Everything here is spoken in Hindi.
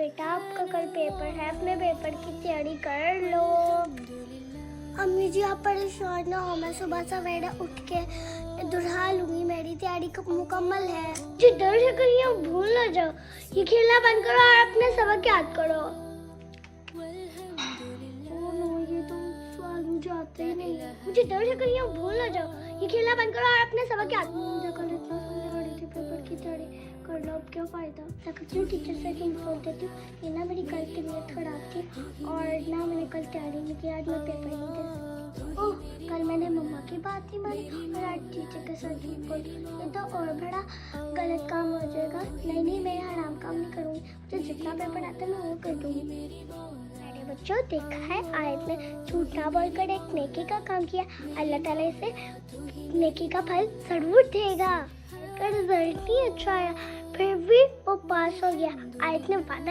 बेटा आपका कल पेपर है, अपने पेपर की तैयारी कर लो। अम्मी जी आप परेशान ना हो, मैं सुबह सवेरे उठ के दुल्हा लूंगी, मेरी तैयारी मुकम्मल है। जी डर से कहीं आप भूल ना जाओ, ये खेलना बंद करो और अपने सबक याद करो। ये तो सवाल मुझे आते ही नहीं है, मुझे डर से कहीं आप भूल ना जाओ, ये खेलना बंद करो और अपने सबक याद करो। कल इतना सुनने वाली थी, पेपर की तैयारी कर लो, अब क्या फायदा। सकती हूँ टीचर से तुम बोल देती हूँ, ये ना मेरी कल की तबीयत खराब थी और ना मैंने कल तैयारी नहीं की, आज मैं पेपर नहीं दे सकती। ओह कल मैंने मम्मा की बात नहीं मानी और आज टीचर के साथ झूठ बोल, ये तो और बड़ा गलत काम हो जाएगा। नहीं मैं हराम काम नहीं करूँगी, मुझे जितना पेपर आता है मैं वो कर दूँगी। बच्चों देखा है, आयत ने झूठ ना बोलकर एक नेकी का काम किया, अल्लाह ताला इसे नेकी का फल जरूर देगा। रिजल्ट नहीं अच्छा आया फिर भी वो पास हो गया। आयत ने वादा